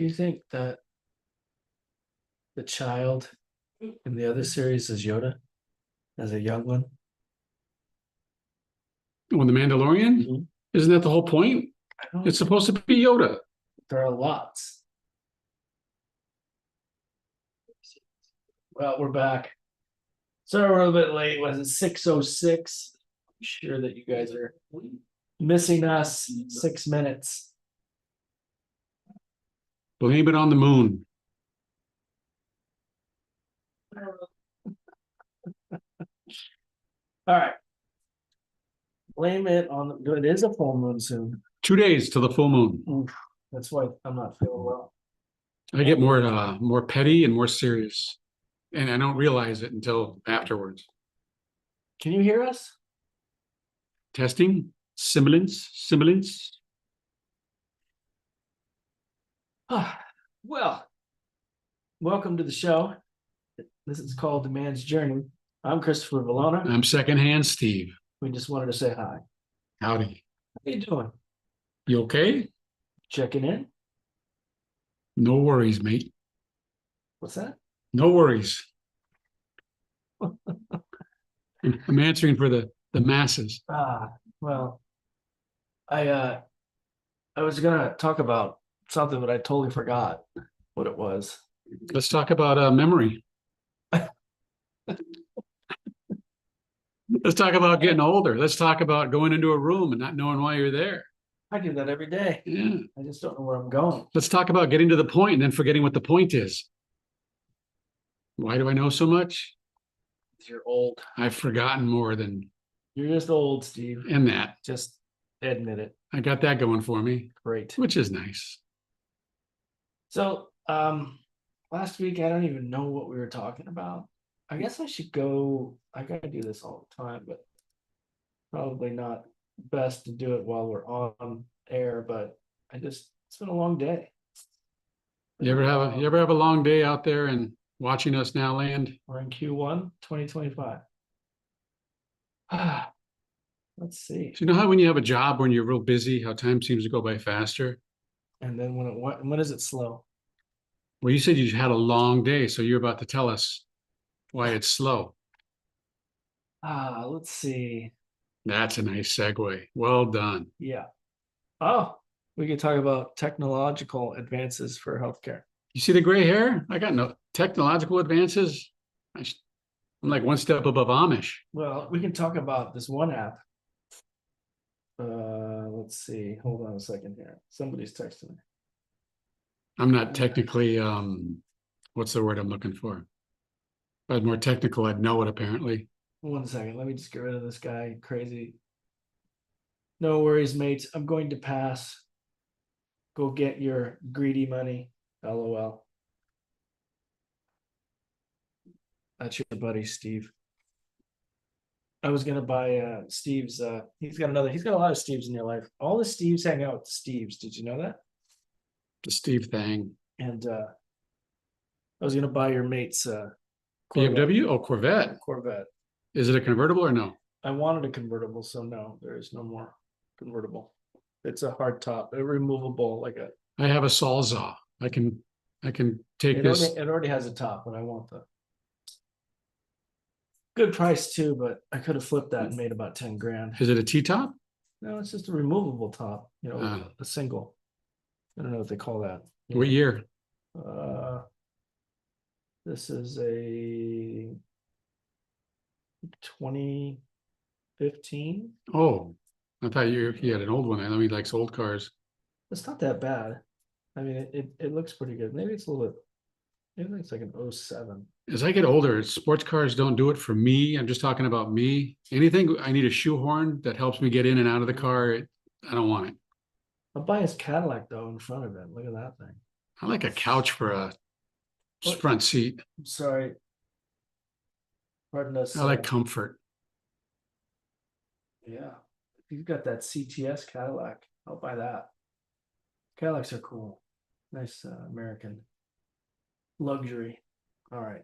Do you think that the child in the other series is Yoda as a young one? When the Mandalorian, Mhm. isn't that the whole point? I don't It's think supposed to be Yoda. there are lots. Well, we're back. Sorry, we're a little bit late. Was it 6:06? I'm sure that you guys are missing us 6 minutes. Blame it on the moon. All right. Blame it on it is a full moon soon. 2 days till the full moon. Oof, that's why I'm not feeling well. I get more petty and more serious, and I don't realize it until afterwards. Can you hear us? Testing, sibilance. Well, welcome to the show. This is called The Man's Journey. I'm Christopher Valona. I'm secondhand Steve. We just wanted to say hi. Howdy. How you doing? You okay? Checking in? No worries, mate. What's that? No worries. I'm answering for the masses. Well, I was gonna talk about something, but I totally forgot what it was. Let's talk about memory. Let's talk about getting older. Let's talk about going into a room and not knowing why you're there. I do that every day. Yeah. I just don't know where I'm going. Let's talk about getting to the point and then forgetting what the point is. Why do I know so much? You're old. I've forgotten more than You're just old, Steve. in that. Just admit it. I got that going for me, Great. which is nice. So, last week I don't even know what we were talking about. I guess I should go. I gotta do this all the time, but probably not best to do it while we're on air. But it's been a long day. You ever have a long day out there and watching us now land? We're in Q1 2025. Let's see. So you know how when you have a job when you're real busy, how time seems to go by faster? And then when is it slow? Well, you said you had a long day, so you're about to tell us why it's slow. Let's see. That's a nice segue. Well done. Yeah. Oh, we could talk about technological advances for healthcare. You see the gray hair? I got no technological advances. I'm like one step above Amish. Well, we can talk about this one app. Let's see. Hold on a second here. Somebody's texting me. I'm not technically, what's the word I'm looking for? If I was more technical, I'd know it apparently. 1 second. Let me just get rid of this guy. Crazy. No worries, mates. I'm going to pass. Go get your greedy money. LOL. That's your buddy, Steve. I was gonna buy Steve's he's got a lot of Steves in your life. All the Steves hang out with Steves. Did you know that? The Steve thing. And I was gonna buy your mate's BMW? Oh, Corvette. Corvette. Is it a convertible or no? I wanted a convertible, so no, there is no more convertible. It's a hard top, a removable, like a I have a Sawzall. I can take this. it already has a top, but I want the good price too, but I could have flipped that and made about 10 grand. Is it a T-top? No, it's just a removable top, Ah. a single. I don't know what they call that. What year? This is a 2015. Oh, I thought you had an old one. I know he likes old cars. It's not that bad. I mean, it looks pretty good. Maybe it's a little bit, maybe it's like an 07. As I get older, sports cars don't do it for me. I'm just talking about me. Anything I need a shoehorn that helps me get in and out of the car, I don't want it. I'll buy his Cadillac though in front of it. Look at that thing. I like a couch for a front seat. I'm sorry. Pardon us. I like comfort. Yeah. If you've got that CTS Cadillac, I'll buy that. Cadillacs are cool. Nice American luxury. All right.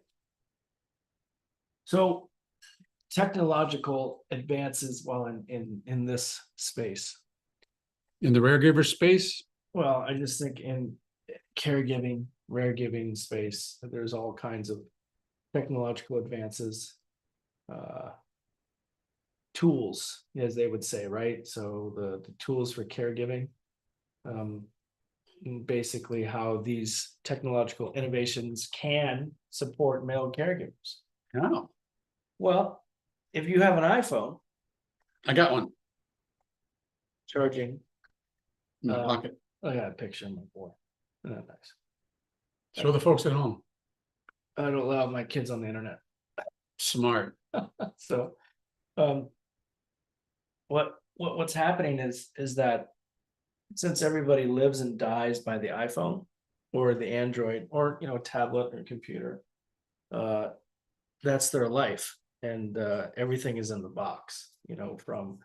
So technological advances while in this space. In the rare giver space, Well, I just think in caregiving, rare giving space. There's all kinds of technological advances, tools, as they would say, right? So the tools for caregiving, basically how these technological innovations can support male caregivers. Oh, Well, if you have an iPhone, I got one charging, in my Um, pocket. I got a picture of my boy. Isn't that nice? Show the folks at home. I don't allow my kids on the internet. Smart. So, um, what's happening is that since everybody lives and dies by the iPhone or the Android or tablet or computer, uh, that's their life, and everything is in the box. From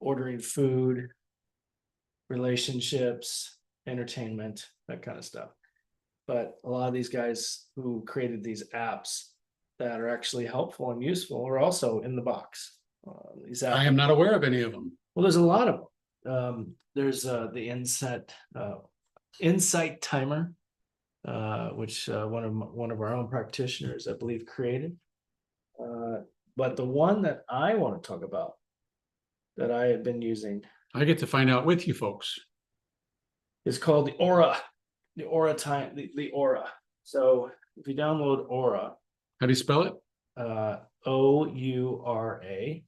ordering food, relationships, entertainment, that kind of stuff. But a lot of these guys who created these apps that are actually helpful and useful are also in the box. These apps, I am not aware of any of them. well, there's a lot of them. There's the Insight Timer, which one of our own practitioners, I believe, created. But the one that I want to talk about, that I have been using, I get to find out with you folks. is called the Aura. The Aura time, the Aura. So if you download Aura, How do you spell it? OURA.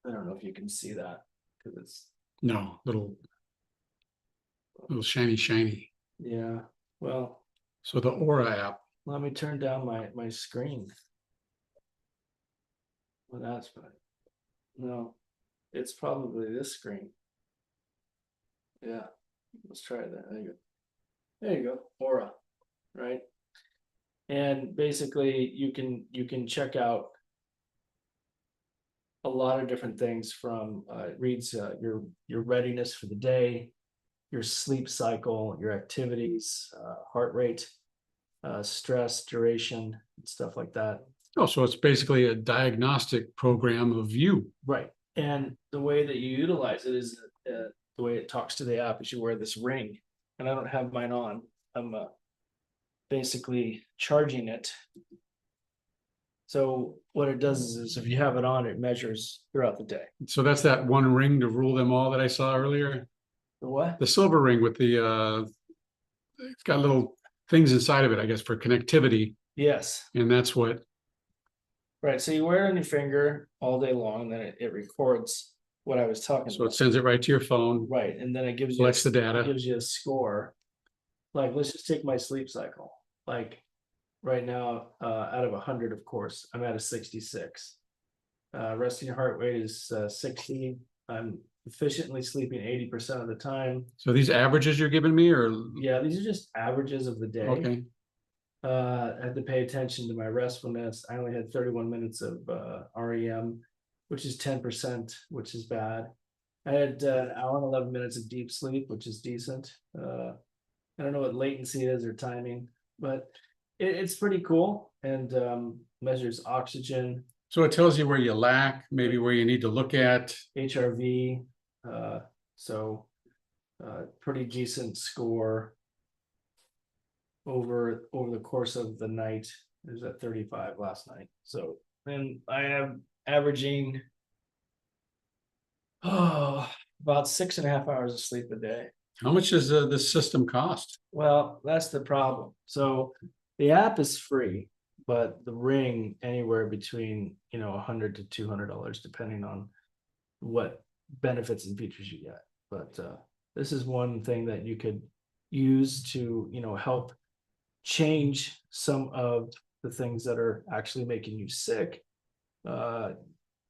I don't know if you can see that because it's, No, little shiny. yeah. Well, So the Aura app. let me turn down my screen. Well, that's fine. No, it's probably this screen. Yeah, let's try that. There you go. There you go, Aura, right? And basically, you can check out a lot of different things from it reads your readiness for the day, your sleep cycle, your activities, heart rate, stress, duration, stuff like that. Oh, so it's basically a diagnostic program of you. Right. And the way that you utilize it is the way it talks to the app is you wear this ring, and I don't have mine on. I'm basically charging it. So what it does is if you have it on, it measures throughout the day. So that's that one ring to rule them all that I saw earlier. The what? The silver ring with the it's got little things inside of it, I guess, for connectivity. Yes. And that's what, Right. So you wear it on your finger all day long, and then it records what I was talking so it about. sends it right to your phone, Right. And then it gives you collects the it data. gives you a score. Like, let's just take my sleep cycle. Like right now, out of 100, of course, I'm at a 66. Resting heart rate is 60. I'm efficiently sleeping 80% of the time. So these averages you're giving me or, Yeah, these are just averages of the day. okay, I had to pay attention to my restfulness. I only had 31 minutes of REM, which is 10%, which is bad. I had an hour and 11 minutes of deep sleep, which is decent. I don't know what latency is or timing, but it's pretty cool, and measures oxygen, so it tells you where you lack, maybe where you need to look at. HRV. So pretty decent score over the course of the night. It was at 35 last night. So then I am averaging about 6.5 hours of sleep a day. How much does this system cost? Well, that's the problem. So the app is free, but the ring anywhere between $100 to $200, depending on what benefits and features you get. But this is one thing that you could use to help change some of the things that are actually making you sick,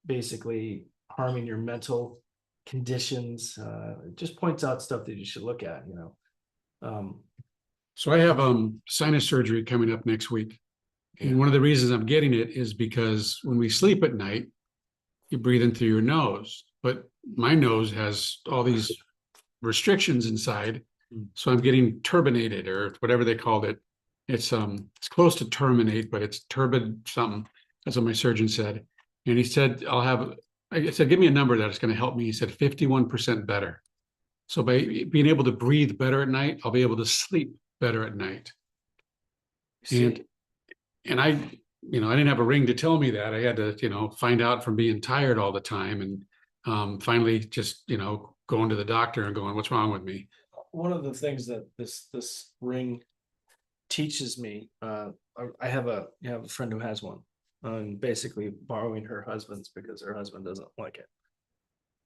basically harming your mental conditions. It just points out stuff that you should look at. So I have sinus surgery coming up next week. And one of the reasons I'm getting it is because when we sleep at night, you breathe in through your nose, but my nose has all these restrictions inside. So I'm getting turbinated, or whatever they called it. It's close to terminate, but it's turbid something. That's what my surgeon said. And he said, I said, give me a number that's going to help me. He said 51% better. So by being able to breathe better at night, I'll be able to sleep better at night. And See, and I didn't have a ring to tell me that. I had to, find out from being tired all the time, and finally just, going to the doctor and going, what's wrong with me? one of the things that this ring teaches me, I have a friend who has one, and basically borrowing her husband's because her husband doesn't like it.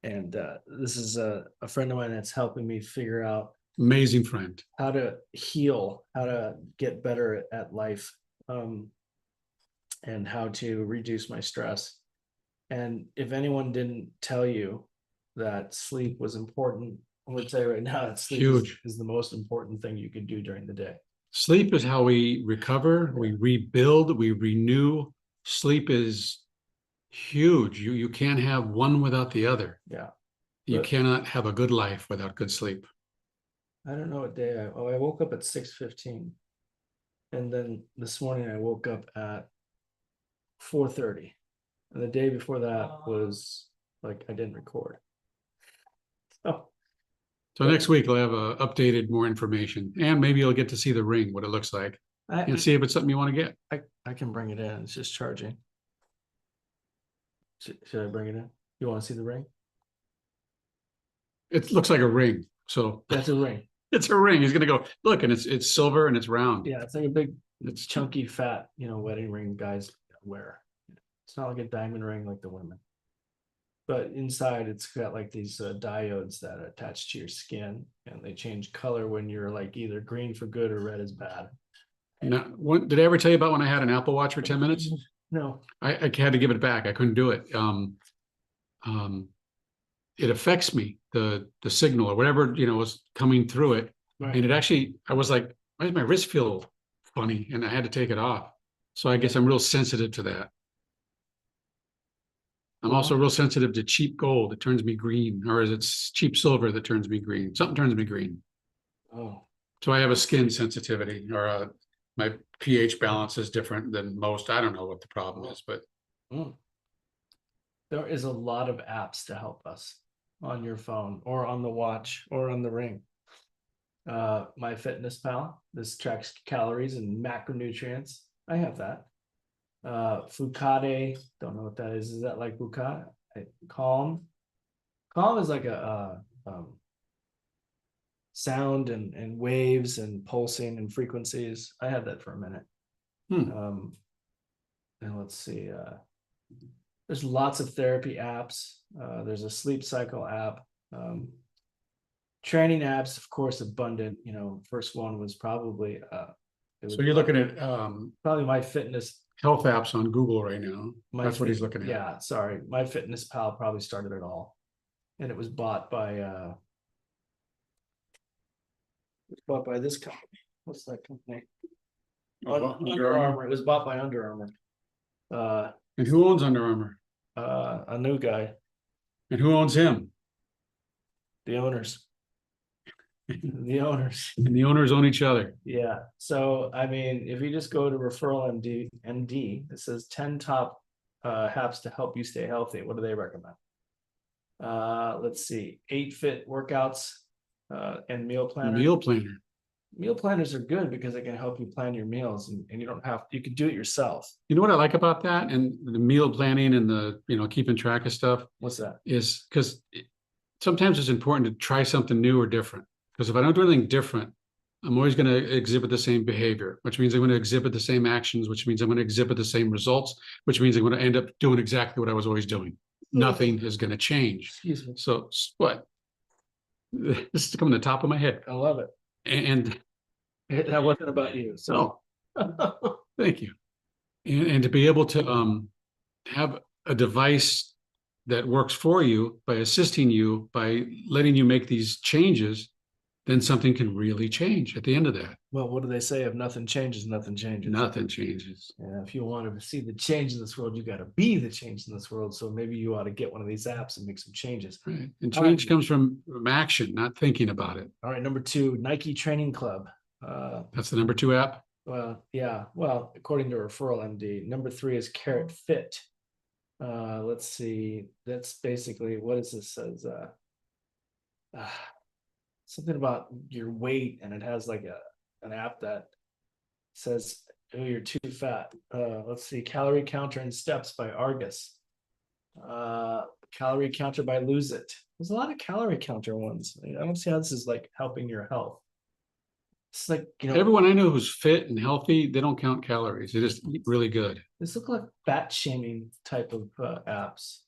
And this is a friend of mine that's helping me figure out Amazing friend. how to heal, how to get better at life, and how to reduce my stress. And if anyone didn't tell you that sleep was important, I would say right now that sleep Huge. is the most important thing you can do during the day. Sleep is how we recover, we rebuild, we renew. Sleep is huge. You can't have one without the other. Yeah. You But cannot have a good life without good sleep. I don't know what day I woke up at 6:15. And then this morning I woke up at 4:30. And the day before that was like I didn't record. So So next week I'll have updated more information, and maybe you'll get to see the ring, what it looks like, and see if it's something you want to get. I can bring it in. It's just charging. Should I bring it in? You want to see the ring? It looks like a ring, so That's a ring. it's a ring. He's gonna go look, and it's silver and it's round. Yeah, it's like a big, It's chunky, fat, wedding ring guys wear. It's not like a diamond ring like the women. But inside it's got like these diodes that attach to your skin, and they change color when you're like either green for good or red is bad. Now, did I ever tell you about when I had an Apple Watch for 10 minutes? No. I had to give it back. I couldn't do it. It affects me, the signal or whatever, was coming through it. Right. And it actually, I was like, why does my wrist feel funny? And I had to take it off. So I guess I'm real sensitive to that. I'm also real sensitive to cheap gold. It turns me green, or is it cheap silver that turns me green? Something turns me green. Oh, So I have a skin sensitivity, or my pH balance is different than most. I don't know what the problem is, but there is a lot of apps to help us on your phone or on the watch or on the ring. MyFitnessPal, this tracks calories and macronutrients. I have that. Fukade, don't know what that is. Is that like Fukade? Calm. Calm is like a sound and waves and pulsing and frequencies. I had that for a minute. And let's see. There's lots of therapy apps. There's a sleep cycle app. Training apps, of course, abundant. First one was probably so you're looking at probably My Fitness health apps on Google right now. That's what he's looking at. Yeah, sorry. MyFitnessPal probably started it all. And it was bought by this company. What's that company? Under Armour. It was bought by Under Armour. And who owns Under Armour? A new guy. And who owns him? The owners. The owners. And the owners own each other. Yeah. So I mean, if you just go to Referral MD, it says 10 top apps to help you stay healthy. What do they recommend? Let's see, 8 Fit workouts and meal planner. Meal planner. Meal planners are good because they can help you plan your meals, and you can do it yourself. You know what I like about that, and the meal planning and the keeping track of stuff? What's that? Is because sometimes it's important to try something new or different. Because if I don't do anything different, I'm always going to exhibit the same behavior, which means I'm going to exhibit the same actions, which means I'm going to exhibit the same results, which means I'm going to end up doing exactly what I was always doing. Nothing is going to change. Excuse me. So what? This is coming to the top of my head. I love it. And that wasn't about you. So thank you. And to be able to have a device that works for you by assisting you, by letting you make these changes, then something can really change at the end of that. Well, what do they say? If nothing changes, nothing changes. Nothing changes. Yeah, if you want to see the change in this world, you got to be the change in this world. So maybe you ought to get one of these apps and make some changes. Right. And change comes from action, not thinking about it. All right. Number 2, Nike Training Club. That's the number 2 app. Well, yeah. Well, according to Referral MD. Number 3 is Carrot Fit. Let's see. That's basically, what is this? Says something about your weight, and it has like an app that says, oh, you're too fat. Let's see, calorie counter and steps by Argus. Calorie counter by Lose It. There's a lot of calorie counter ones. I don't see how this is like helping your health. It's like, Everyone I know who's fit and healthy, they don't count calories. They just eat really good. this look like fat shaming type of apps.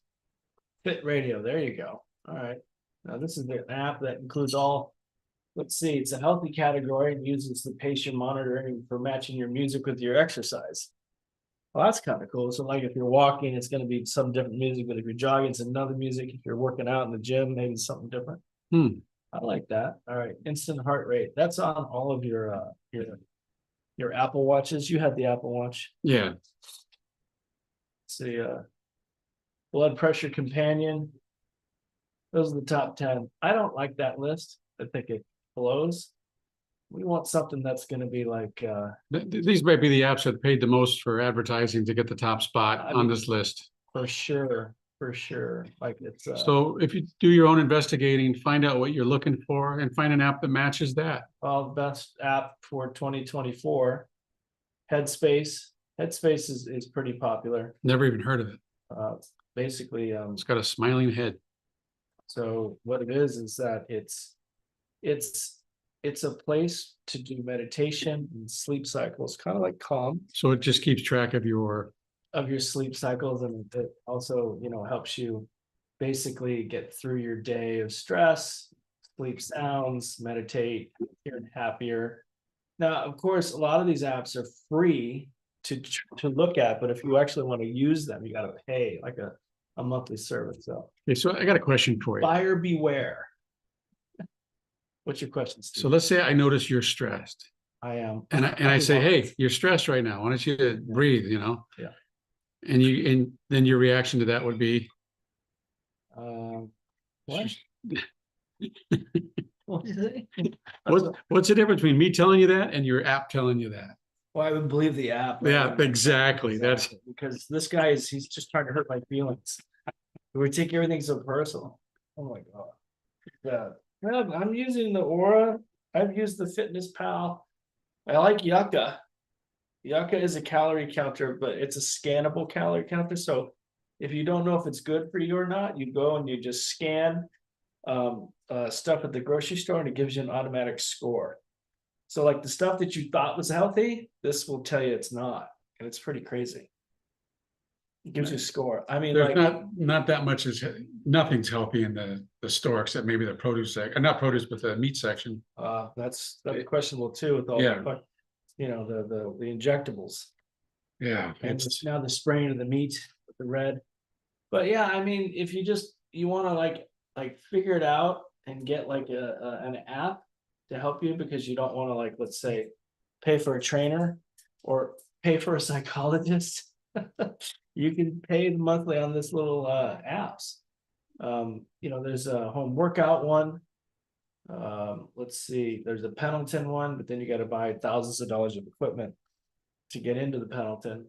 Fit Radio, there you go. All right. Now this is the app that includes all, let's see, it's a healthy category and uses the patient monitoring for matching your music with your exercise. Well, that's kind of cool. So like if you're walking, it's going to be some different music, but if you're jogging, it's another music. If you're working out in the gym, maybe something different. I like that. All right. Instant heart rate. That's on all of your Apple Watches. You had the Apple Watch. Yeah. See, blood pressure companion. Those are the top 10. I don't like that list. I think it blows. We want something that's going to be like These might be the apps that paid the most for advertising to get the top spot I on mean, this list. for sure. Like it's So if you do your own investigating, find out what you're looking for and find an app that matches that. well, the best app for 2024. Headspace. Headspace is pretty popular. Never even heard of it. Basically, It's got a smiling head. so what it is that it's a place to do meditation and sleep cycles, kind of like Calm, So it just keeps track of your, of your sleep cycles, and it also, helps you basically get through your day of stress, sleep sounds, meditate, you're happier. Now, of course, a lot of these apps are free to look at, but if you actually want to use them, you got to pay like a monthly service. So okay, so I got a question for you. buyer beware. What's your question, Steve? So let's say I notice you're stressed I am. and I say, hey, you're stressed right now. Why don't you breathe, Yeah. And then your reaction to that would be, What? What do you say? what's the difference between me telling you that and your app telling you that? Well, I would believe the app. Yeah, exactly. That's because this guy he's just trying to hurt my feelings. We take everything so personal. Oh my God. Yeah. Yeah, I'm using the Aura. I've used the Fitness Pal. I like Yucca. Yucca is a calorie counter, but it's a scannable calorie counter. So if you don't know if it's good for you or not, you go and you just scan stuff at the grocery store and it gives you an automatic score. So like the stuff that you thought was healthy, this will tell you it's not. And it's pretty crazy. It gives you a score. I mean, there's like not that much nothing's healthy in the store except maybe the produce section, not produce, but the meat section. that's questionable too with all Yeah. the injectables. Yeah. And now the spraying of the meat with the red. But yeah, I mean, if you want to like figure it out and get like an app to help you because you don't want to, like, let's say, pay for a trainer or pay for a psychologist. You can pay monthly on this little apps. There's a home workout one. Let's see, there's a Pendleton one, but then you got to buy thousands of dollars of equipment to get into the Pendleton,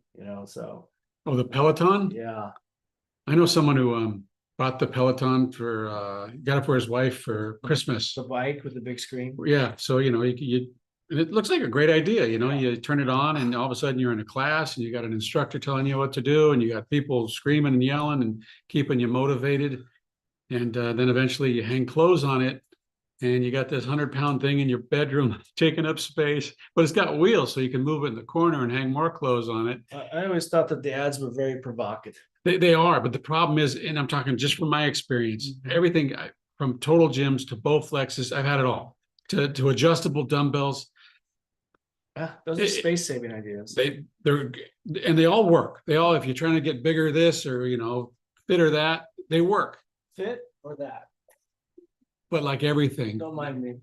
so Oh, the Peloton? yeah. I know someone who bought the Peloton got it for his wife for Christmas. The bike with the big screen. Yeah, so and it looks like a great idea, you turn it on and all of a sudden you're in a class and you got an instructor telling you what to do and you got people screaming and yelling and keeping you motivated. And then eventually you hang clothes on it and you got this 100-pound thing in your bedroom taking up space, but it's got wheels so you can move it in the corner and hang more clothes on it. I always thought that the ads were very provocative. They are, but the problem is, and I'm talking just from my experience, everything from total gyms to Bowflexes, I've had it all, to adjustable dumbbells. Yeah, those are space saving ideas. They all work. They all, if you're trying to get bigger this or fit or that, they work. Fit or that. But like everything, Don't mind me.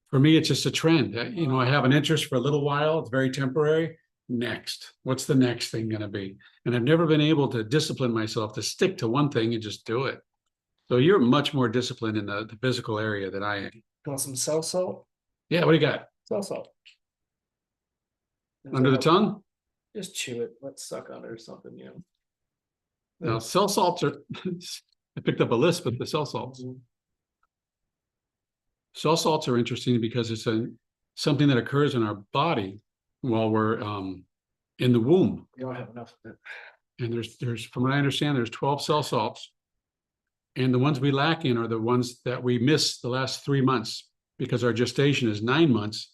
for me, it's just a trend. I have an interest for a little while. It's very temporary. Next, what's the next thing going to be? And I've never been able to discipline myself to stick to one thing and just do it. So you're much more disciplined in the physical area than I am. Want some cell salt? Yeah, what do you got? Cell salt. Under the tongue? Just chew it. Let's suck on it or something, No, cell salts are, I picked up a list, but the cell salts. Cell salts are interesting because it's something that occurs in our body while we're in the womb. You don't have enough of it. And there's from what I understand, there's 12 cell salts. And the ones we lack in are the ones that we miss the last 3 months because our gestation is 9 months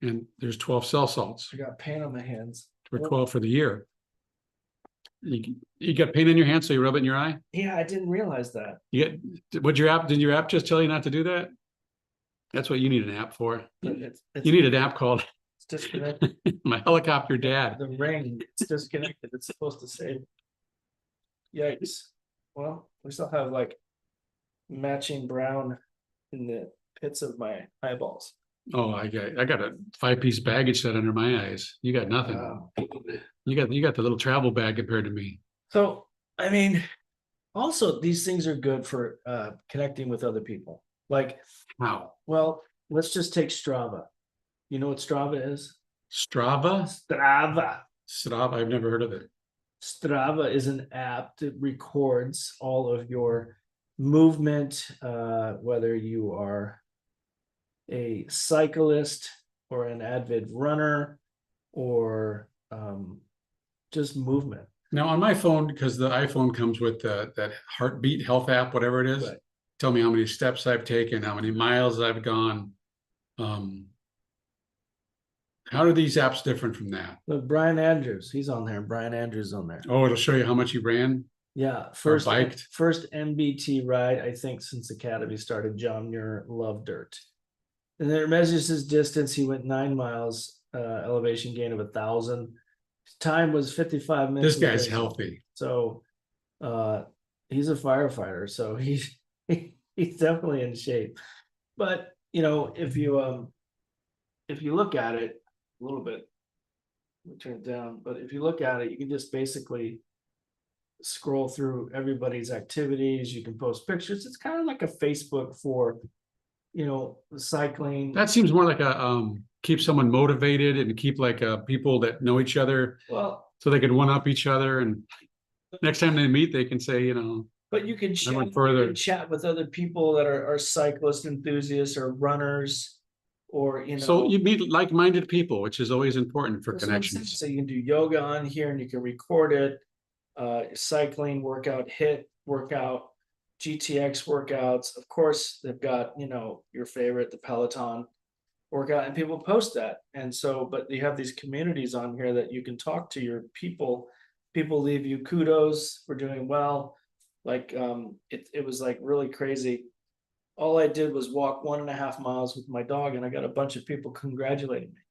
and there's 12 cell salts. I got pain on my hands. We're 12 for the year. You got pain in your hand, so you rub it in your eye? Yeah, I didn't realize that. Did your app just tell you not to do that? That's what you need an app for. It's You need an app called disconnected. My Helicopter Dad. The ring, it's disconnected. It's supposed to say. Yikes. Well, we still have like matching brown in the pits of my eyeballs. Oh, I got a 5-piece baggage set under my eyes. You got nothing. You got the little travel bag compared to me. So, I mean, also these things are good for connecting with other people. Like, Wow. well, let's just take Strava. You know what Strava is? Strava? Strava, I've never heard of it. Strava is an app that records all of your movement, whether you are a cyclist or an avid runner or just movement. Now on my phone, because the iPhone comes with that heartbeat health app, whatever it is, Right. tell me how many steps I've taken, how many miles I've gone. How are these apps different from that? Look, Brian Andrews, he's on there. Brian Andrews on there. Oh, it'll show you how much you ran. Yeah, biked. first MBT ride, I think, since Academy started. John Muir loved dirt. And then it measures his distance. He went 9 miles, elevation gain of 1,000. His time was 55 minutes. This guy's healthy. So he's a firefighter, so he's definitely in shape. But you know, if you look at it a little bit, let me turn it down. But if you look at it, you can just basically scroll through everybody's activities. You can post pictures. It's kind of like a Facebook for, you know, cycling. That seems more like a keep someone motivated and keep like people that know each other, Well, so they can one up each other, and next time they meet, they can say, you know. but you can went further. chat with other people that are cyclist enthusiasts or runners, or you know. So you meet like-minded people, which is always important for That's what I'm saying. connections. So you can do yoga on here and you can record it. Cycling workout, HIIT workout, GTX workouts. Of course, they've got, you know, your favorite, the Peloton workout, and people post that. And so, but you have these communities on here that you can talk to your people. People leave you kudos for doing well. Like it was like really crazy. All I did was walk 1.5 miles with my dog, and I got a bunch of people congratulating me.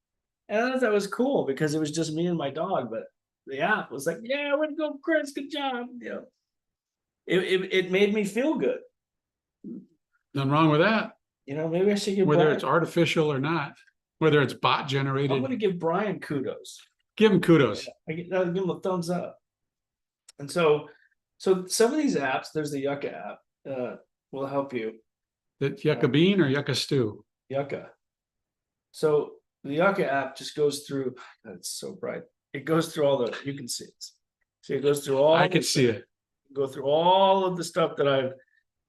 And I thought that was cool because it was just me and my dog, but the app was like, yeah, way to go, Chris, good job. You know, it made me feel good. Nothing wrong with that, You know, maybe I should give whether Brian, it's artificial or not, whether it's bot I'm generated. gonna give Brian kudos. Give him kudos. I'll give him a thumbs up. And so some of these apps, there's the Yucca app, will help you. That yucca bean or yucca stew? Yucca. So the Yucca app just goes through. It's so bright. It goes through all the. You can see it. See, it goes through all. I could see it. Go through all of the stuff that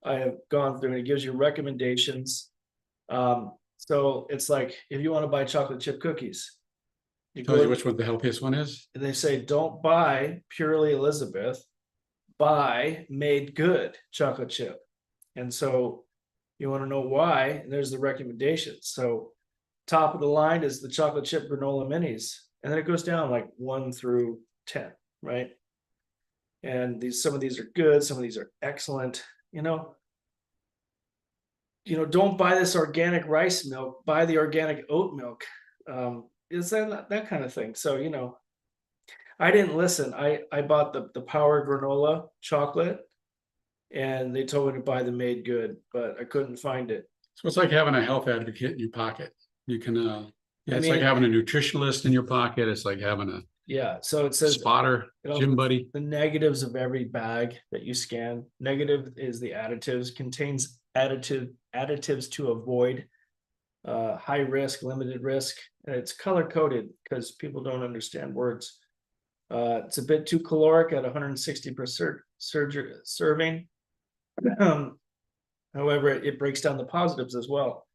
I have gone through, and it gives you recommendations. So it's like if you want to buy chocolate chip cookies, Tells you which one the healthiest one is. they say don't buy Purely Elizabeth, buy Made Good chocolate chip. And so you want to know why, and there's the recommendations. So top of the line is the chocolate chip granola minis, and then it goes down like 1 through 10, right? And some of these are good, some of these are excellent. You know, don't buy this organic rice milk, buy the organic oat milk. It's that kind of thing. So, you know, I didn't listen. I bought the Power granola chocolate, and they told me to buy the Made Good, but I couldn't find it. So it's like having a health advocate in your pocket. You can, it's like mean- having a nutritionalist in your pocket. It's like having a Yeah, so it says spotter, gym buddy. the negatives of every bag that you scan. Negative is the additives, contains additives to avoid, high risk, limited risk, and it's color coded because people don't understand words. It's a bit too caloric at 160 per serving. However, it breaks down the positives as well.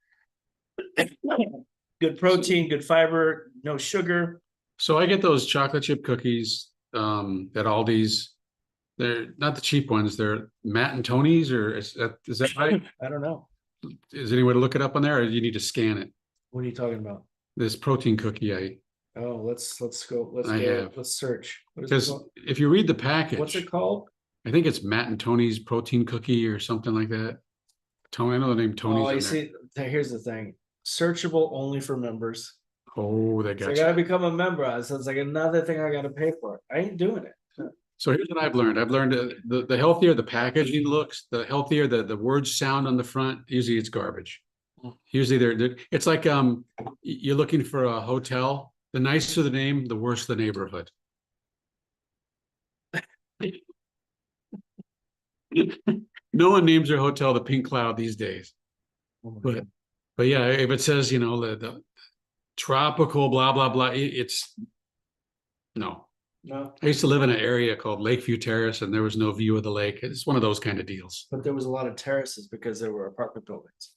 Good protein, good fiber, no sugar. So I get those chocolate chip cookies at Aldi's. They're not the cheap ones. They're Matt and Tony's, or is that right? I don't know. Is there any way to look it up on there, or do you need to scan it? What are you talking about? This protein cookie Oh, let's go. Let's I go. have. Let's search. What is it because called? if you read the package, What's it called? I think it's Matt and Tony's protein cookie or something like that. Tony, I know the name Tony's Oh, you in there. see, here's the thing. Searchable only for members. Oh, they So I got gotta you. become a member. So it's like another thing I gotta pay for. I ain't doing it. So here's what I've learned. I've learned the healthier the packaging looks, the healthier the words sound on the front. Usually it's garbage. Mm. Usually it's like you're looking for a hotel. The nicer the name, the worse the neighborhood. No one names their hotel the Pink Cloud these days. Oh my But God. but yeah, if it says, the tropical blah blah blah, it's no. No, I used to live in an area called Lakeview Terrace, and there was no view of the lake. It's one of those kind of deals. but there was a lot of terraces because there were apartment buildings.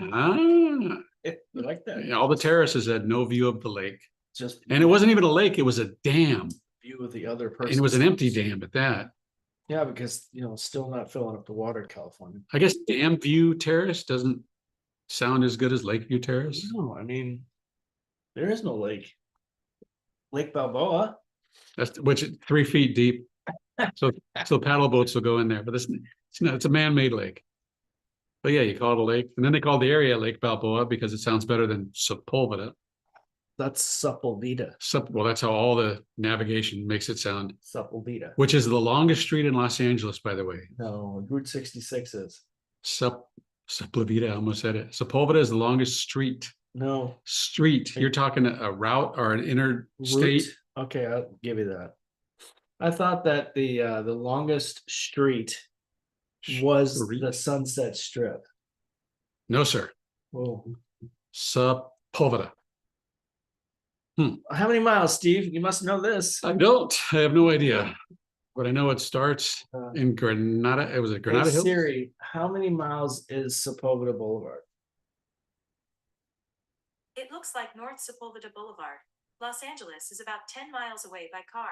Ah, You like that? yeah, all the terraces had no view of the lake, Just and it wasn't even a lake; it was a dam, view of the other person. and it was an empty dam at that. Yeah, because still not filling up the water in California. I guess Dam View Terrace doesn't sound as good as Lakeview Terrace. No, I mean, there is no lake. Lake Balboa. That's which is 3 feet deep. So paddle boats will go in there, but it's a man-made lake. But yeah, you call it a lake, and then they call the area Lake Balboa because it sounds better than Sepulveda. That's Sepulveda. Well, that's how all the navigation makes it sound. Sepulveda. Which is the longest street in Los Angeles, by the way. No, Route 66 is. Sepulveda, I almost said it. Sepulveda is the longest street. No. Street. You're talking a route or an interstate. Route. Okay, I'll give you that. I thought that the longest street was Street. the Sunset Strip. No, sir. Whoa. Sepulveda. How many miles, Steve? You must know this. I don't. I have no idea. But I know it starts Uh, in Granada. It was a Hey, Granada Hills. Siri, how many miles is Sepulveda Boulevard? It looks like North Sepulveda Boulevard, Los Angeles, is about 10 miles away by car.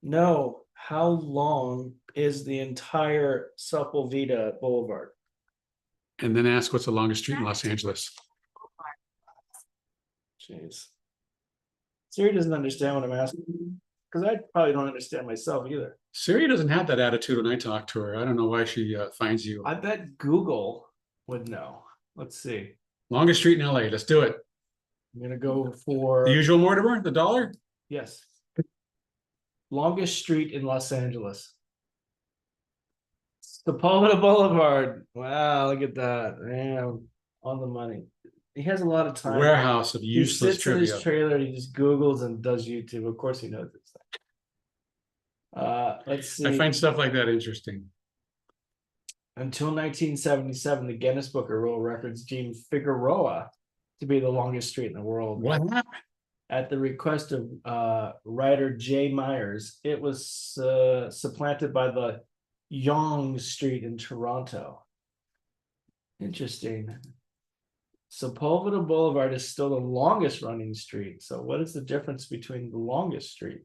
No, how long is the entire Sepulveda Boulevard? And then ask what's the longest street in Los Angeles. Jeez. Siri doesn't understand what I'm asking because I probably don't understand myself either. Siri doesn't have that attitude when I talk to her. I don't know why she finds you. I bet Google would know. Let's see. Longest street in LA. Let's do it. I'm gonna go for The usual Mortimer, the dollar. yes. Longest street in Los Angeles. Sepulveda Boulevard. Wow, look at that. Man, on the money. He has a lot of time. Warehouse of He useless sits in his trivia. trailer, he just Googles and does YouTube. Of course he knows this stuff. Let's see. I find stuff like that interesting. Until 1977, the Guinness Book of World Records deemed Figueroa to be the longest street in the world. What happened? At the request of writer Jay Myers, it was supplanted by the Yonge Street in Toronto. Interesting. Sepulveda Boulevard is still the longest running street. So what is the difference between the longest street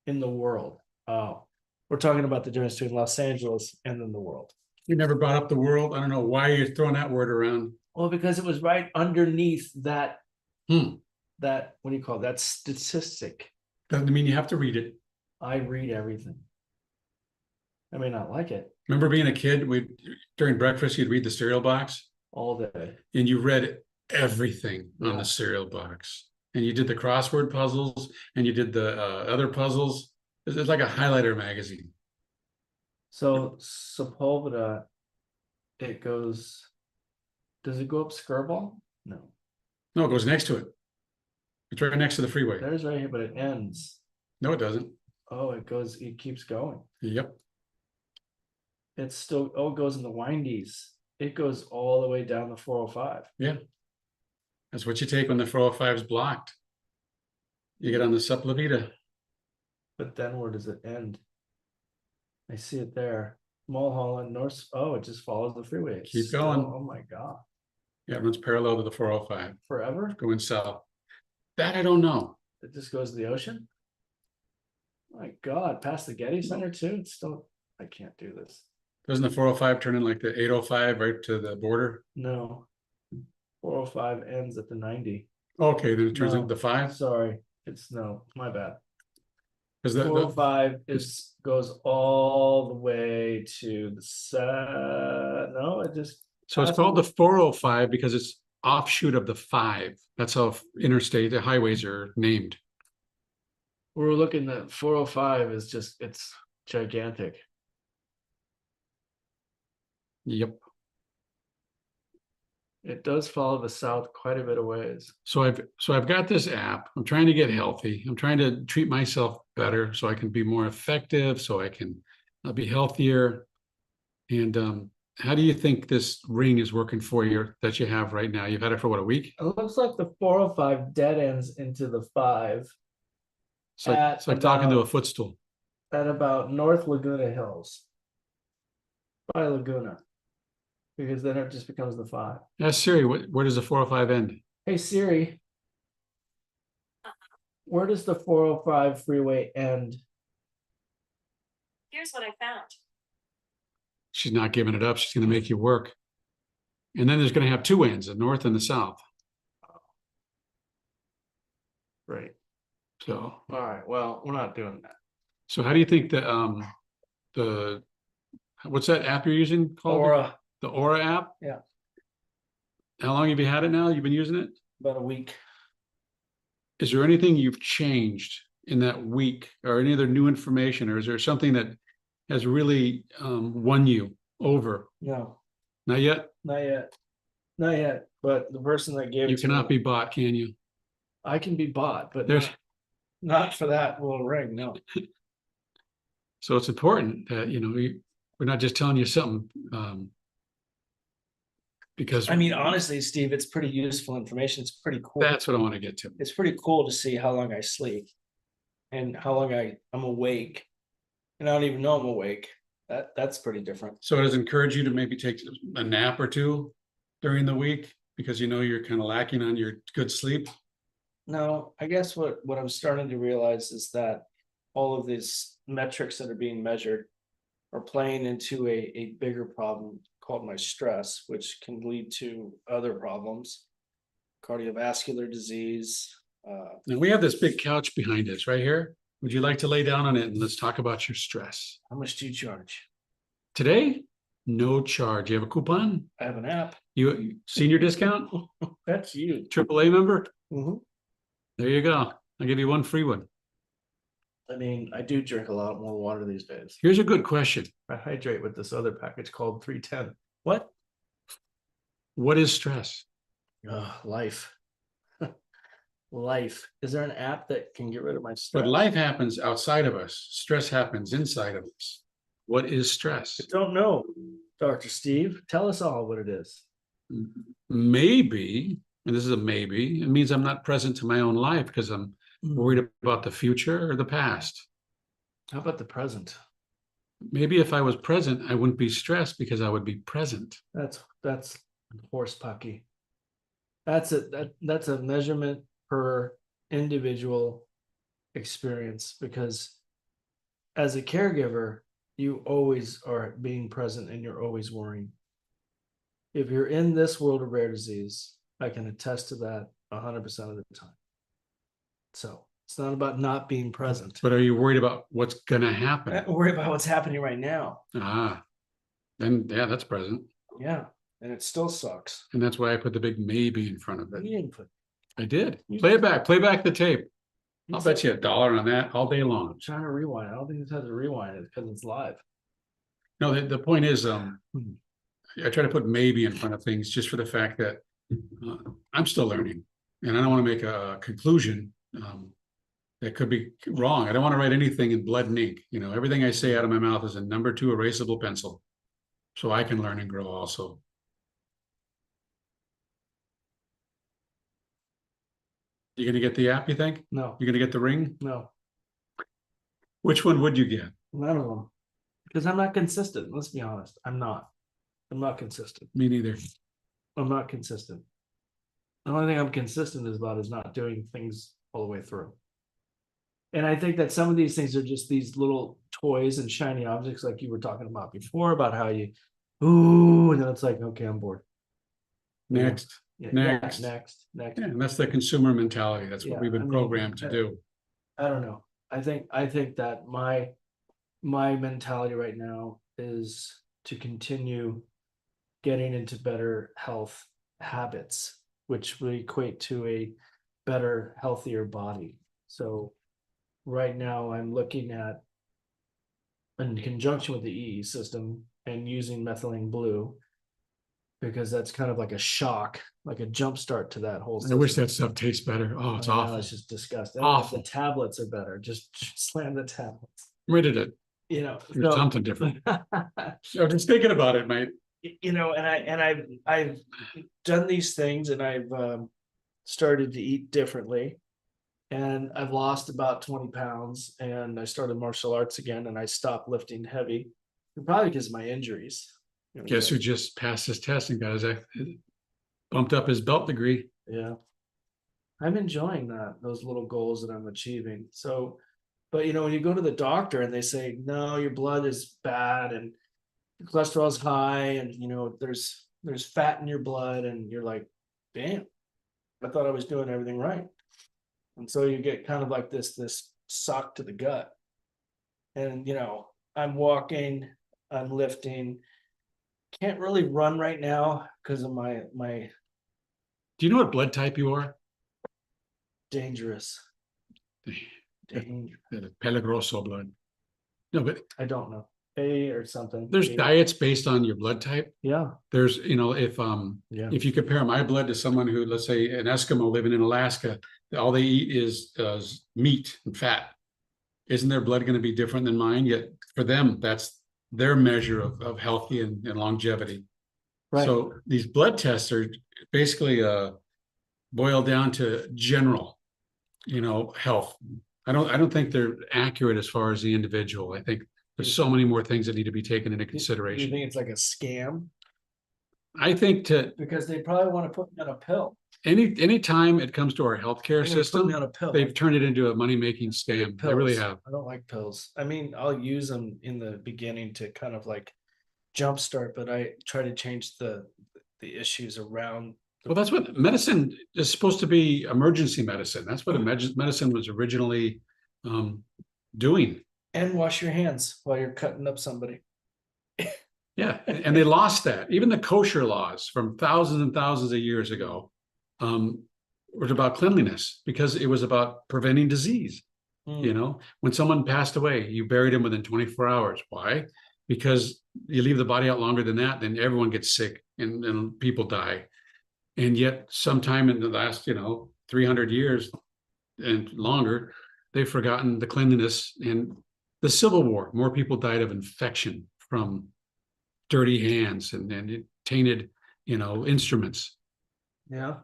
in the world? Oh, we're talking about the difference between Los Angeles and then the world. You never brought up the world. I don't know why you're throwing that word around. Well, because it was right underneath that, Hmm. that, what do you call it? That statistic. Doesn't mean you have to read it. I read everything. I may not like it Remember being a kid, during breakfast, you'd read the cereal box all day. and you read everything on Yeah. the cereal box. And you did the crossword puzzles and you did the other puzzles. It's like a highlighter magazine. So Sepulveda, it goes, does it go up Skirball? No, No, it goes next to it. It's right next to the freeway. there's right here, but it ends. No, it doesn't. Oh, it keeps going. Yep. It's still, oh, it goes in the windies. It goes all the way down the 405. Yeah. That's what you take when the 405 is blocked. You get on the Sepulveda. But then where does it end? I see it there. Mulholland, North, oh, it just follows the freeway. It's Keep still- going. Oh my God, Yeah, it runs parallel to the 405, forever? going south. That I don't know. It just goes to the ocean? My God, past the Getty Center too? It's still, I can't do this. Doesn't the 405 turn in like the 805 right to the border? No. 405 ends at the 90. Okay, then it turns No. into the 5? Sorry, it's no, my bad. Because 405 is goes all the way to the no, it just, so it's called the 405 because it's offshoot of the 5. That's how interstate, the highways are named. we're looking at 405 is just, it's gigantic. Yep. It does follow the south quite a bit of ways. So I've got this app. I'm trying to get healthy. I'm trying to treat myself better so I can be more effective, so I can be healthier. And how do you think this ring is working for you that you have right now? You've had it for what, a week? It looks like the 405 dead ends into the 5 It's like talking to a about- footstool. at about North Laguna Hills. By Laguna. Because then it just becomes the 5. Ask Siri, where does the 405 end? Hey Siri. Where does the 405 freeway end? Here's what I found. She's not giving it up. She's going to make you work. And then there's going to have 2 ends, the north and the south. Right. So, All right. Well, we're not doing that. so how do you think the what's that app you're using called? Aura, The Aura app? Yeah. How long have you had it now? You've been using it? about a week. Is there anything you've changed in that week or any other new information, or is there something that has really won you over? No, Not yet? not yet. Not yet. But the person that gave You it to cannot me, be bought, can you? I can be bought, but There's, not for that little ring. No. so it's important that, we're not just telling you something, because I mean, honestly, Steve, it's pretty useful information. It's pretty cool. that's what I want to get to. It's pretty cool to see how long I sleep and how long I'm awake. And I don't even know I'm awake. That's pretty different. So does it encourage you to maybe take a nap or two during the week because you're kind of lacking on your good sleep? No, I guess what I'm starting to realize is that all of these metrics that are being measured are playing into a bigger problem called my stress, which can lead to other problems, cardiovascular disease. Now we have this big couch behind us right here. Would you like to lay down on it and let's talk about your stress? How much do you charge? Today, no charge. You have a coupon? I have an app. You senior discount? That's you. AAA member? Mhm. There you go. I'll give you one free one. I mean, I do drink a lot more water these days. Here's a good question. I hydrate with this other package called 310. What? What is stress? Life. Life. Is there an app that can get rid of my stress? But life happens outside of us. Stress happens inside of us. What is stress? I don't know, Dr. Steve. Tell us all what it is. Maybe, and this is a maybe, it means I'm not present to my own life because I'm worried about the future or the past. How about the present? Maybe if I was present, I wouldn't be stressed because I would be present. That's horse pucky. That's a measurement per individual experience, because as a caregiver, you always are being present and you're always worrying. If you're in this world of rare disease, I can attest to that 100% of the time. So it's not about not being present. But are you worried about what's gonna I'm happen? not worried about what's happening right now. Then yeah, that's present. Yeah, and it still sucks. And that's why I put the big maybe in front of You it. didn't put. I did. Play it back, play back the tape. I'll bet you $1 on that all day long. I'm trying to rewind. I don't think this has to rewind it because it's live. No, the point is, I try to put maybe in front of things just for the fact that I'm still learning, and I don't want to make a conclusion that could be wrong. I don't want to write anything in blood and ink. Everything I say out of my mouth is a number 2 erasable pencil, so I can learn and grow also. You gonna get the app, you think? No, You're gonna get the ring? no, Which one would you get? none of them. Because I'm not consistent. Let's be honest. I'm not consistent. Me neither. I'm not consistent. The only thing I'm consistent about is not doing things all the way through. And I think that some of these things are just these little toys and shiny objects, like you were talking about before, about how you, ooh, and then it's like, okay, I'm bored. Next. Yeah, Next. next. Yeah, and that's the consumer mentality. That's what Yeah, we've I been mean, programmed to do. I don't know. I think that my mentality right now is to continue getting into better health habits, which will equate to a better, healthier body. So right now I'm looking at, in conjunction with the EE system and using methylene blue, because that's kind of like a shock, like a jump start to that whole I system. wish that stuff tastes better. Oh, it's I know, awful. it's just disgusting. Awful. The tablets are better. Just slam the tablets. I'm ready to You know, do something different. Just thinking about it, mate. you know, and I've done these things, and I've started to eat differently, and I've lost about 20 pounds, and I started martial arts again, and I stopped lifting heavy, probably because of my injuries. You know, Guess who just passed his test and got his bumped up his belt degree? Yeah. I'm enjoying that, those little goals that I'm achieving. So, but you know, when you go to the doctor and they say, no, your blood is bad and your cholesterol is high, and you know, there's fat in your blood, and you're like, damn, I thought I was doing everything right. And so you get kind of like this suck to the gut. And you know, I'm walking, I'm lifting, can't really run right now because of my Do you know what blood type you are? dangerous. The Pelagroso blood. No, but I don't know. A or something. there's A. diets based on your blood type. Yeah. There's, Yeah. if you compare my blood to someone who, let's say, an Eskimo living in Alaska, all they eat is meat and fat. Isn't their blood going to be different than mine? Yet for them, that's their measure of healthy and longevity. Right. So these blood tests are basically boiled down to general, health. I don't think they're accurate as far as the individual. I think there's so many more things that need to be taken into Do you consideration. think it's like a scam? I think Because they probably want to put me on a pill. any time it comes to our healthcare They're gonna put system, me on a pill. they've turned it into a money-making scam. They really Pills. have. I don't like pills. I mean, I'll use them in the beginning to kind of like jumpstart, but I try to change the issues around. Well, that's what medicine is supposed to be, emergency medicine. That's what medicine was originally doing. And wash your hands while you're cutting up somebody. Yeah, and they lost that. Even the kosher laws from thousands and thousands of years ago was about cleanliness, because it was about preventing disease. When someone passed away, you buried him within 24 hours. Why? Because you leave the body out longer than that, then everyone gets sick and people die. And yet sometime in the last, 300 years and longer, they've forgotten the cleanliness. And the Civil War, more people died of infection from dirty hands and it tainted, instruments. Yeah.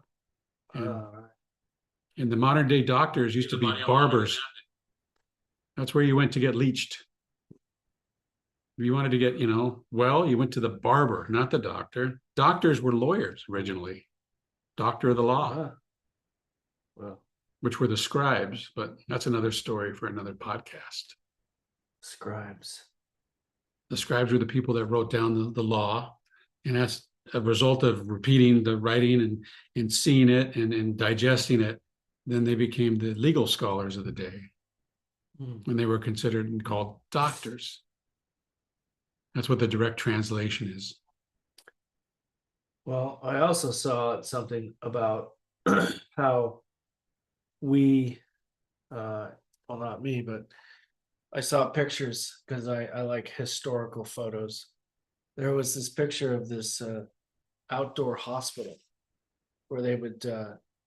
And the modern day doctors used to be barbers. That's where you went to get leached. If you wanted to get, you went to the barber, not the doctor. Doctors were lawyers originally, doctor of the law, Well, which were the scribes, but that's another story for another podcast. scribes. The scribes were the people that wrote down the law, and that's a result of repeating the writing and seeing it and digesting it. Then they became the legal scholars of the day, when they were considered and called doctors. That's what the direct translation is. Well, I also saw something about how we, well, not me, but I saw pictures because I like historical photos. There was this picture of this outdoor hospital where they would,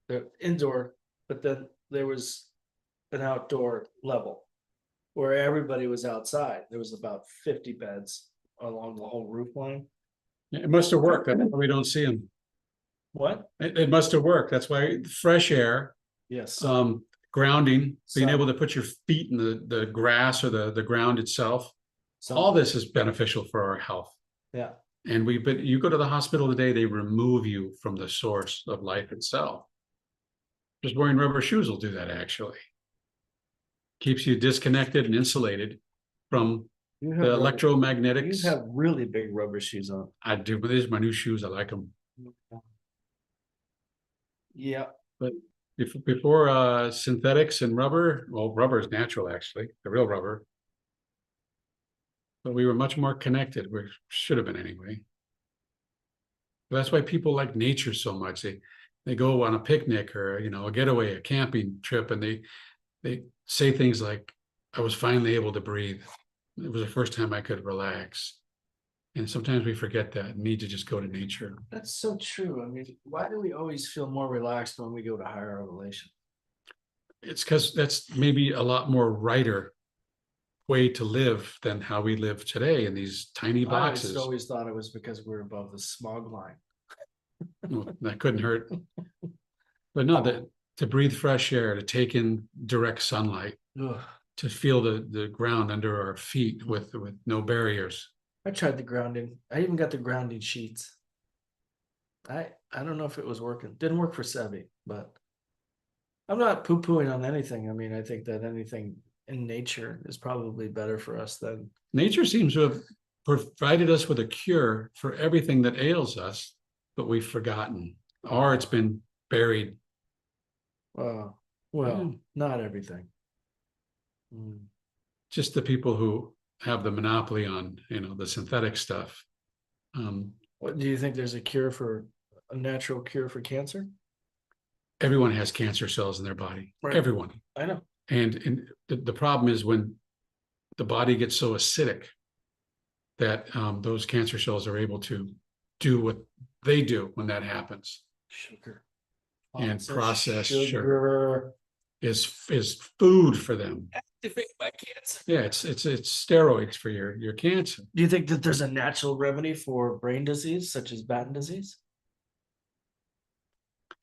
they're indoor, but then there was an outdoor level where everybody was outside. There was about 50 beds along the whole roof line. Yeah, it must have worked. That's why we don't see them. What? It must have worked. That's why fresh air, Yes. grounding, being Sun. able to put your feet in the grass or the ground itself. all this is beneficial for our health. Yeah. And but you go to the hospital today, they remove you from the source of life itself. Just wearing rubber shoes will do that, actually. Keeps you disconnected and insulated from You the have rubber- electromagnetics. You have really big rubber shoes on. I do, but these are my new shoes. I like them. Yeah. But before synthetics and rubber, well, rubber is natural, actually, the real rubber. But we were much more connected. We should have been anyway. That's why people like nature so much. They go on a picnic or a getaway, a camping trip, and they say things like, "I was finally able to breathe. It was the first time I could relax." And sometimes we forget that and need to just go to nature. That's so true. I mean, why do we always feel more relaxed when we go to higher elevation? It's because that's maybe a lot more righter way to live than how we live today in these tiny boxes. I always thought it was because we're above the smog line. Well, that couldn't hurt. But no, to breathe fresh air, to take in direct sunlight, Ugh. to feel the ground under our feet with no barriers. I tried the grounding. I even got the grounding sheets. I don't know if it was working. Didn't work for Sevi, but I'm not poo-pooing on anything. I mean, I think that anything in nature is probably better for us than Nature seems to have provided us with a cure for everything that ails us, but we've forgotten, or it's been buried. not everything. Mm. Just the people who have the monopoly on, the synthetic stuff. What do you think? There's a natural cure for cancer? Everyone has cancer cells in their body. Right. Everyone. I know. And the problem is when the body gets so acidic that those cancer cells are able to do what they do when that happens. Sugar. And processed sugar is food for them. activate my cancer. Yeah, it's steroids for your cancer. Do you think that there's a natural remedy for brain disease such as Batten disease?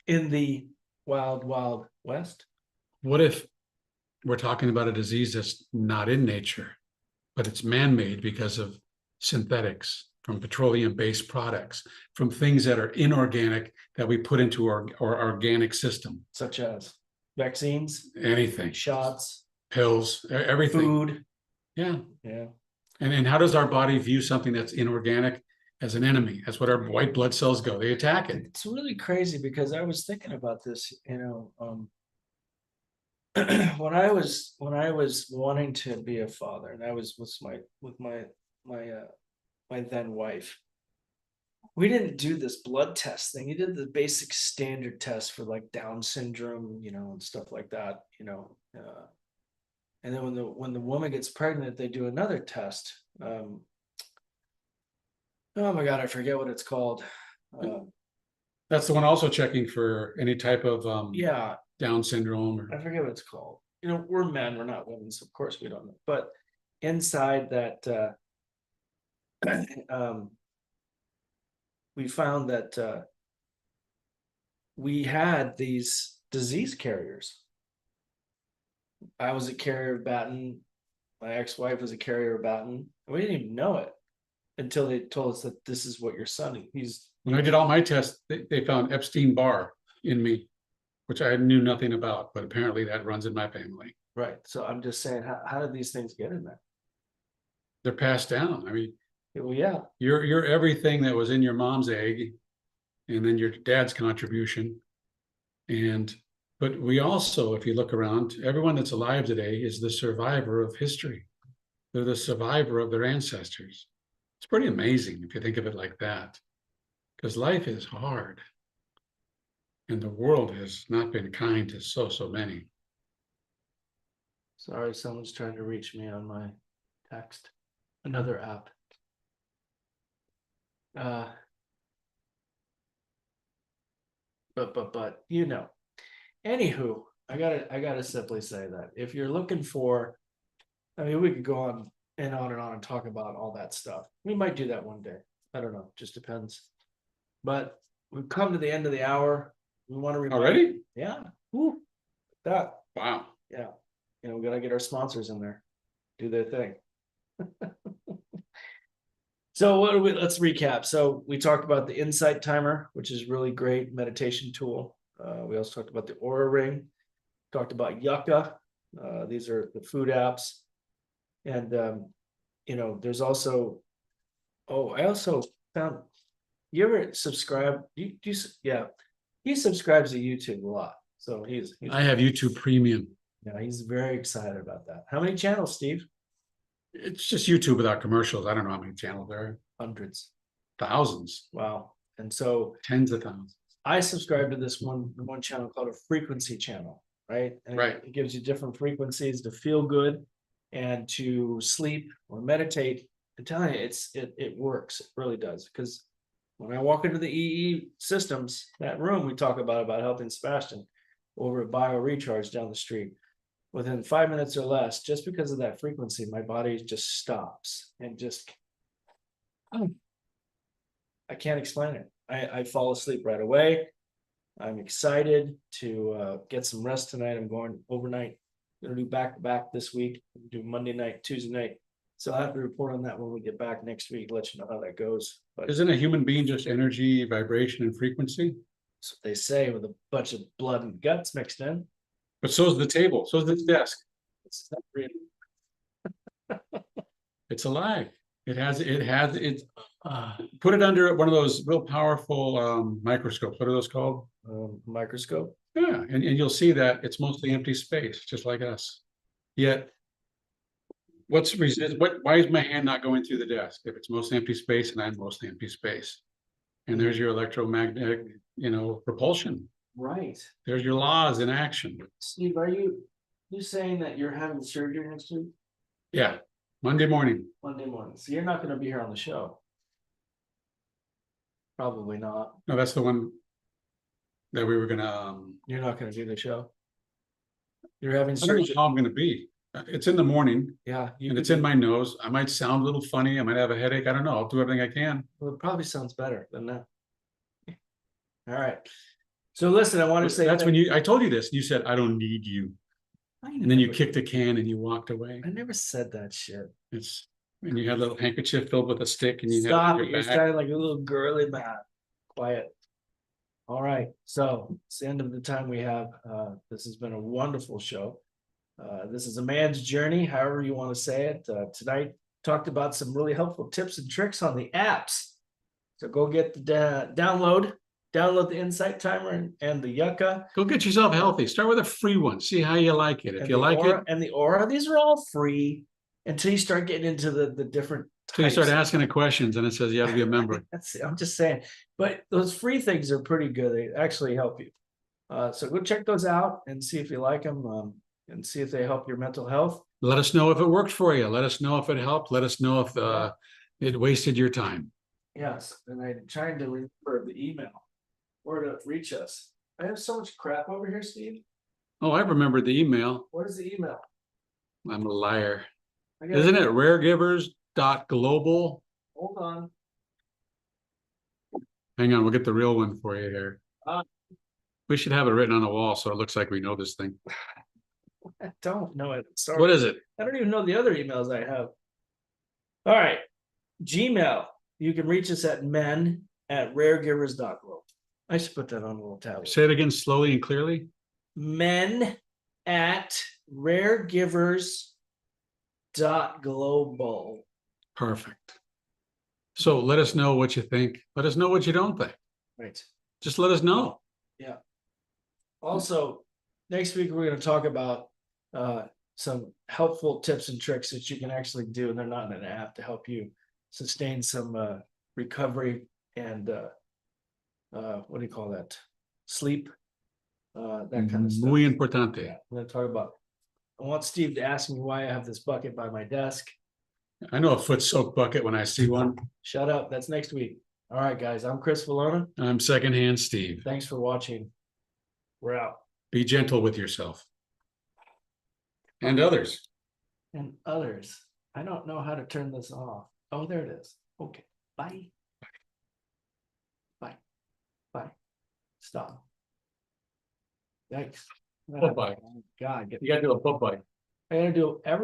In the wild, wild west? What if we're talking about a disease that's not in nature, but it's man-made because of synthetics, from petroleum-based products, from things that are inorganic that we put into our organic system? Such as vaccines, Anything, shots, pills, everything. food. Yeah. Yeah. And how does our body view something that's inorganic as an enemy? That's what our white blood cells go. They attack it. It's really crazy because I was thinking about this, when I was wanting to be a father, and I was with my then wife, we didn't do this blood test thing. You did the basic standard test for like Down syndrome, and stuff like that, and then when the woman gets pregnant, they do another test. Oh my God, I forget what it's called. That's the one also checking for any type of Yeah, Down syndrome. I forget what it's called. We're men, we're not women, so of course we don't know. But inside that, we found that we had these disease carriers. I was a carrier of Batten. My ex-wife was a carrier of Batten. We didn't even know it until they told us that this is what your son is. When I did all my tests, they found Epstein-Barr in me, which I knew nothing about, but apparently that runs in my family. Right. So I'm just saying, how did these things get in there? They're passed down. I mean, Well, yeah. you're everything that was in your mom's egg, and then your dad's contribution. But we also, if you look around, everyone that's alive today is the survivor of history. They're the survivor of their ancestors. It's pretty amazing if you think of it like that, because life is hard. And the world has not been kind to so many. Sorry, someone's trying to reach me on my text. Another app. But anywho, I gotta simply say that if you're looking for, I mean, we could go on and on and talk about all that stuff. We might do that one day. I don't know, just depends. But we've come to the end of the hour. We want to Already? Yeah. Woo. That. Wow. Yeah. We gotta get our sponsors in there, do their thing. So what do we, let's recap. So we talked about the Insight Timer, which is really great meditation tool. We also talked about the Aura Ring, talked about Yucca. These are the food apps. And there's also, oh, I also found, you ever subscribe? Yeah, he subscribes to YouTube a lot. So he's I have YouTube Premium. yeah, he's very excited about that. How many channels, Steve? It's just YouTube without commercials. I don't know how many channels there are. Hundreds. Thousands, Wow. And so tens of thousands. I subscribe to this one channel called a frequency channel, right? And Right. it gives you different frequencies to feel good and to sleep or meditate. I'm telling you, it works. It really does. Because when I walk into the EE systems, that room we talk about helping Sebastian over at Bio Recharge down the street. Within 5 minutes or less, just because of that frequency, my body just stops and just I can't explain it. I fall asleep right away. I'm excited to get some rest tonight. I'm going overnight. Gonna do back to back this week. Do Monday night, Tuesday night. So I'll have to report on that when we get back next week. Let you know how that goes. But Isn't a human being just energy, vibration, and frequency? that's what they say with a bunch of blood and guts mixed in. But so's the table, so's this desk. It's not really It's alive. It's put it under one of those real powerful microscopes. What are those called? microscope. Yeah, and you'll see that it's mostly empty space, just like us. Yet, why is my hand not going through the desk if it's mostly empty space and I'm mostly empty space? And there's your electromagnetic, propulsion. Right. There's your laws in action. Steve, are you saying that you're having surgery next week? Yeah, Monday morning. Monday morning. So you're not gonna be here on the show. Probably not. No, that's the one that we were gonna, You're not gonna do the show. You're having I don't know surgery. how I'm gonna be. It's in the morning Yeah. and it's in my nose. I might sound a little funny. I might have a headache. I don't know. I'll do everything I can. Well, it probably sounds better than that. All right. So listen, I want to say That's when I told you this. You said, I don't need you. And then you never- kicked a can and you walked away. I never said that shit. And you had a little handkerchief filled with a stick and you had it Stop on it. your You're back. sounding like a little girly man. Quiet. All right. So it's the end of the time we have. This has been a wonderful show. This is a man's journey, however you want to say it. Tonight talked about some really helpful tips and tricks on the apps. So go get the download the Insight Timer and the Yucca. Go get yourself healthy. Start with a free one. See how you like it. If and you the like Aura, it, and the Aura, these are all free until you start getting into the different till you start types. asking the questions and it says you have to be a member. I'm just saying, but those free things are pretty good. They actually help you. So go check those out and see if you like them, and see if they help your mental health. Let us know if it worked for you. Let us know if it helped. Let us know if it wasted your time. Yes, and I'm trying to remember the email where to reach us. I have so much crap over here, Steve. Oh, I remember the email. What is the email? I'm a liar. I gotta- Isn't it raregivers.global? Hold on. Hang on, we'll get the real one for you here. Uh, We should have it written on the wall so it looks like we know this thing. I don't know it. Sorry. What is it? I don't even know the other emails I have. All right. Gmail. You can reach us at men@raregivers.global. I should put that on a little tablet. Say it again slowly and clearly. men@raregivers.global. Perfect. So let us know what you think. Let us know what you don't think. Right. Just let us know. Also, next week we're going to talk about some helpful tips and tricks that you can actually do, and they're not in an app, to help you sustain some recovery and what do you call that? Sleep. That kind of stuff. Muy importante. Yeah, we're going to talk about. I want Steve to ask me why I have this bucket by my desk. I know a foot soaked bucket when I see one. Shut up. That's next week. All right, guys. I'm Chris Vallona. I'm secondhand Steve. Thanks for watching. We're out. Be gentle with yourself. And others. And others. I don't know how to turn this off. Oh, there it is. Okay. Bye. Bye. Bye. Stop. Yikes. Bye-bye. God, You gotta do a foot bite. I gotta do everything.